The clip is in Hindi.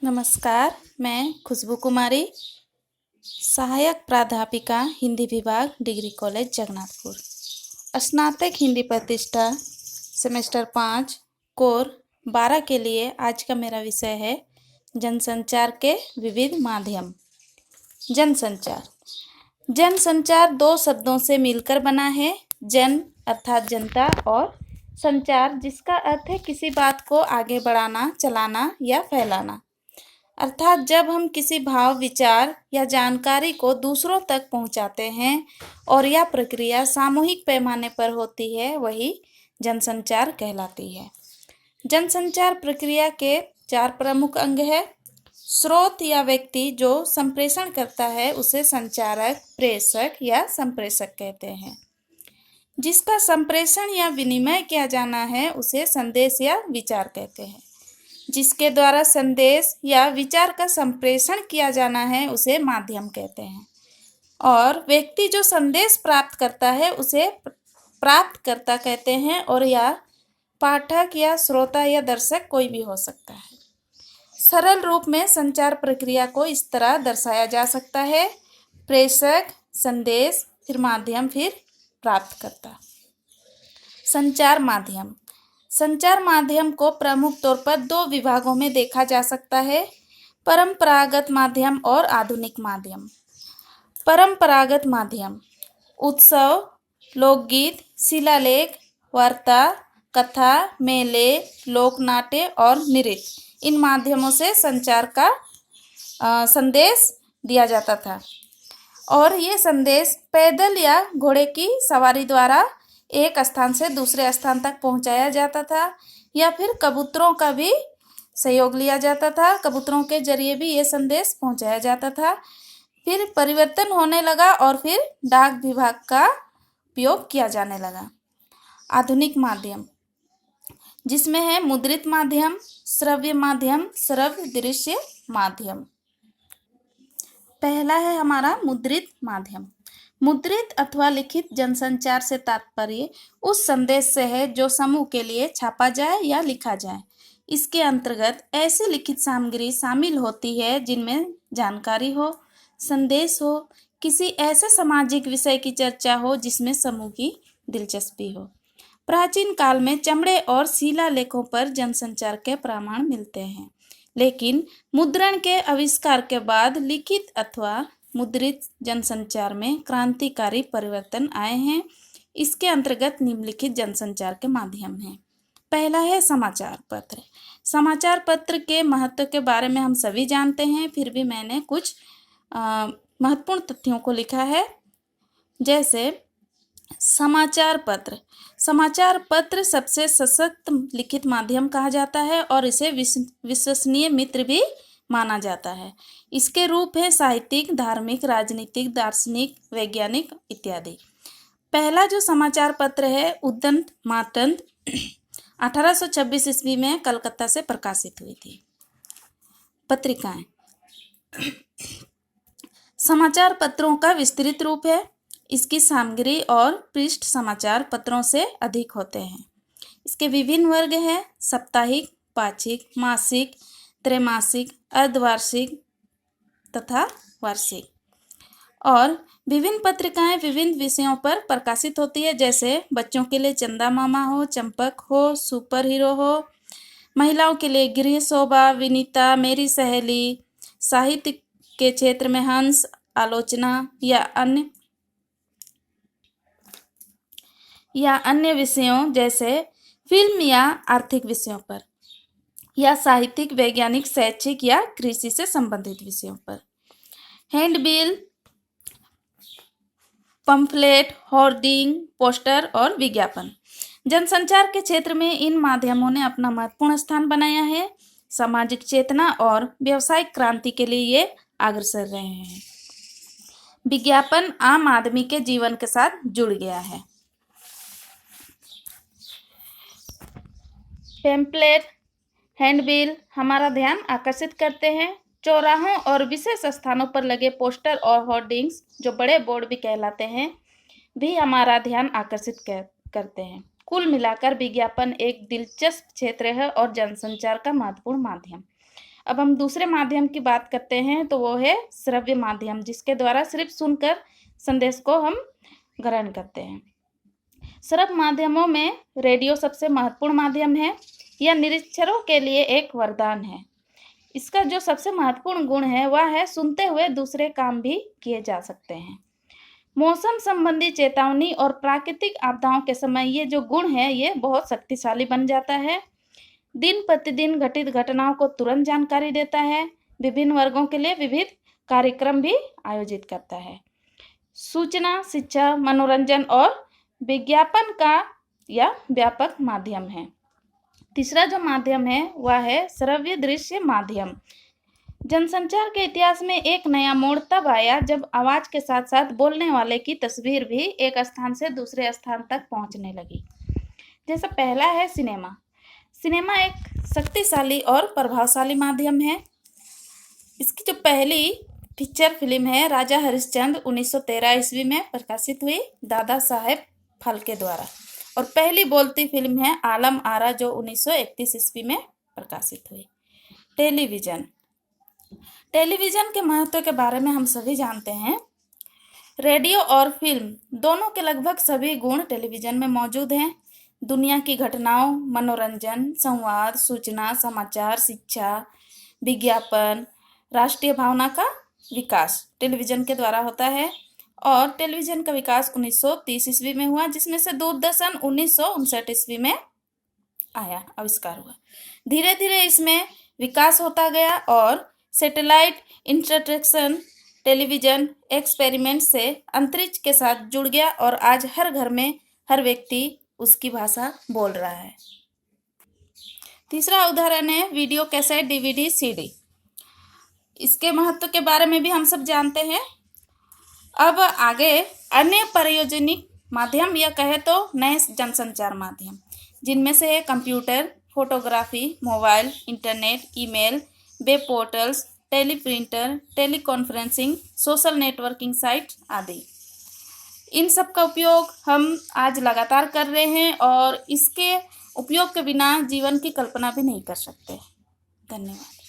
नमस्कार, मैं खुशबू कुमारी, सहायक प्राध्यापिका हिंदी विभाग, डिग्री कॉलेज जगन्नाथपुर। स्नातक हिंदी प्रतिष्ठा सेमेस्टर 5 कोर 12 के लिए आज का मेरा विषय है जनसंचार के विविध माध्यम। जनसंचार जनसंचार दो शब्दों से मिलकर बना है। जन अर्थात जनता और संचार जिसका अर्थ है किसी बात को आगे बढ़ाना, चलाना या फैलाना। अर्थात जब हम किसी भाव, विचार या जानकारी को दूसरों तक पहुंचाते हैं और यह प्रक्रिया सामूहिक पैमाने पर होती है, वही जनसंचार कहलाती है। जनसंचार प्रक्रिया के 4 प्रमुख अंग है। स्रोत या व्यक्ति जो संप्रेषण करता है उसे संचारक, प्रेषक या संप्रेषक कहते हैं। जिसका संप्रेषण या विनिमय किया जाना है उसे संदेश या विचार कहते हैं। जिसके द्वारा संदेश या विचार का संप्रेषण किया जाना है उसे माध्यम कहते हैं। और व्यक्ति जो संदेश प्राप्त करता है उसे प्राप्तकर्ता कहते हैं, और यह पाठक या श्रोता या दर्शक कोई भी हो सकता है। सरल रूप में संचार प्रक्रिया को इस तरह दर्शाया जा सकता है: प्रेषक, संदेश, फिर माध्यम, फिर प्राप्तकर्ता। संचार माध्यम को प्रमुख तौर पर 2 विभागों में देखा जा सकता है: परंपरागत माध्यम और आधुनिक माध्यम। परंपरागत माध्यम उत्सव, लोकगीत, शिलालेख, वार्ता, कथा, मेले, लोकनाट्य और नृत्य, इन माध्यमों से संचार का संदेश दिया जाता था। और ये संदेश पैदल या घोड़े की सवारी द्वारा एक स्थान से दूसरे स्थान तक पहुंचाया जाता था, या फिर कबूतरों का भी सहयोग लिया जाता था। कबूतरों के जरिए भी ये संदेश पहुंचाया जाता था। फिर परिवर्तन होने लगा और फिर डाक विभाग का उपयोग किया जाने लगा। आधुनिक माध्यम जिसमें है मुद्रित माध्यम, श्रव्य माध्यम, श्रव्य दृश्य माध्यम। पहला है हमारा मुद्रित माध्यम। मुद्रित अथवा लिखित जनसंचार से तात्पर्य उस संदेश से है जो समूह के लिए छापा जाए या लिखा जाए। इसके अंतर्गत ऐसी लिखित सामग्री शामिल होती है जिनमें जानकारी हो, संदेश हो, किसी ऐसे सामाजिक विषय की चर्चा हो जिसमें समूह की दिलचस्पी हो। प्राचीन काल में चमड़े और शिलालेखों पर जनसंचार के प्रमाण मिलते हैं, लेकिन मुद्रण के आविष्कार के बाद लिखित अथवा मुद्रित जनसंचार में क्रांतिकारी परिवर्तन आए हैं। इसके अंतर्गत निम्नलिखित जनसंचार के माध्यम हैं। पहला है समाचार पत्र। समाचार पत्र के महत्व के बारे में हम सभी जानते हैं, फिर भी मैंने कुछ महत्वपूर्ण तथ्यों को लिखा है। जैसे समाचार पत्र सबसे सशक्त लिखित माध्यम कहा जाता है और इसे विश्वसनीय मित्र भी माना जाता है। इसके रूप है साहित्यिक, धार्मिक, राजनीतिक, दार्शनिक, वैज्ञानिक इत्यादि। पहला जो समाचार पत्र है उद्दंत मातंड 1826 ईस्वी में कलकत्ता से प्रकाशित हुई थी। पत्रिकाएं समाचार पत्रों का विस्तृत रूप है। इसकी सामग्री और पृष्ठ समाचार पत्रों से अधिक होते हैं। इसके विभिन्न वर्ग हैं: साप्ताहिक, पाक्षिक, मासिक, त्रैमासिक, अर्धवार्षिक तथा वार्षिक। और विभिन्न पत्रिकाएं विभिन्न विषयों पर प्रकाशित होती है, जैसे बच्चों के लिए चंदा मामा हो, चंपक हो, सुपर हीरो हो, महिलाओं के लिए गृह शोभा, विनीता, मेरी सहेली, साहित्य के क्षेत्र में हंस, आलोचना या अन्य विषयों जैसे फिल्म या आर्थिक विषयों पर, या साहित्यिक, वैज्ञानिक, शैक्षिक या कृषि से संबंधित विषयों पर। हैंडबिल, पंफलेट, होर्डिंग, पोस्टर और विज्ञापन। जनसंचार के क्षेत्र में इन माध्यमों ने अपना महत्वपूर्ण स्थान बनाया है। सामाजिक चेतना और व्यावसायिक क्रांति के लिए ये अग्रसर रहे हैं। विज्ञापन आम आदमी के जीवन के साथ जुड़ गया है। पैम्पलेट, हैंडबिल हमारा ध्यान आकर्षित करते हैं। चौराहों और विशेष स्थानों पर लगे पोस्टर और होर्डिंग्स, जो बड़े बोर्ड भी कहलाते हैं, भी हमारा ध्यान आकर्षित करते हैं। कुल मिलाकर विज्ञापन एक दिलचस्प क्षेत्र है और जनसंचार का महत्वपूर्ण माध्यम। अब हम दूसरे माध्यम की बात करते हैं तो वो है श्रव्य माध्यम, जिसके द्वारा सिर्फ सुनकर संदेश को हम ग्रहण करते हैं। श्रव्य माध्यमों में रेडियो सबसे महत्वपूर्ण माध्यम है। यह निरीक्षरों के लिए एक वरदान है। इसका जो सबसे महत्वपूर्ण गुण है वह है सुनते हुए दूसरे काम भी किए जा सकते हैं। मौसम संबंधी चेतावनी और प्राकृतिक आपदाओं के समय ये जो गुण है ये बहुत शक्तिशाली बन जाता है। दिन प्रतिदिन घटित घटनाओं को तुरंत जानकारी देता है। विभिन्न वर्गों के लिए विविध कार्यक्रम भी आयोजित करता है। सूचना, शिक्षा, मनोरंजन और विज्ञापन का यह व्यापक माध्यम है। तीसरा जो माध्यम है वह है श्रव्य दृश्य माध्यम। जनसंचार के इतिहास में एक नया मोड़ तब आया जब आवाज के साथ साथ बोलने वाले की तस्वीर भी एक स्थान से दूसरे स्थान तक पहुंचने लगी। जैसा पहला है सिनेमा। सिनेमा एक शक्तिशाली और प्रभावशाली माध्यम है। इसकी जो पहली फीचर फिल्म है राजा हरिश्चंद्र 1913 ईस्वी में प्रकाशित हुई दादा साहेब फाल्के द्वारा, और पहली बोलती फिल्म है आलम आरा जो 1931 ईस्वी में प्रकाशित हुई। टेलीविज़न। टेलीविज़न के महत्व के बारे में हम सभी जानते हैं। रेडियो और फिल्म दोनों के लगभग सभी गुण टेलीविज़न में मौजूद हैं। दुनिया की घटनाओं, मनोरंजन, संवाद, सूचना, समाचार, शिक्षा, विज्ञापन, राष्ट्रीय भावना का विकास टेलीविज़न के द्वारा होता है। और टेलीविज़न का विकास 1930 ईस्वी में हुआ, जिसमें से दूरदर्शन 1959 ईस्वी में आया, आविष्कार हुआ। धीरे धीरे इसमें विकास होता गया और सैटेलाइट इंटरसेक्शन टेलीविज़न एक्सपेरिमेंट से अंतरिक्ष के साथ जुड़ गया और आज हर घर में हर व्यक्ति उसकी भाषा बोल रहा है। तीसरा उदाहरण है वीडियो कैसेट, डीवीडी, सीडी। इसके महत्व के बारे में भी हम सब जानते हैं। अब आगे अन्य प्रयोजनिक माध्यम या कहे तो नए जनसंचार माध्यम, जिनमें से है computer, photography, mobile, internet, email, web portals, teleprinter, teleconferencing, social networking site आदि। इन सब का उपयोग हम आज लगातार कर रहे हैं और इसके उपयोग के बिना जीवन की कल्पना भी नहीं कर सकते। धन्यवाद।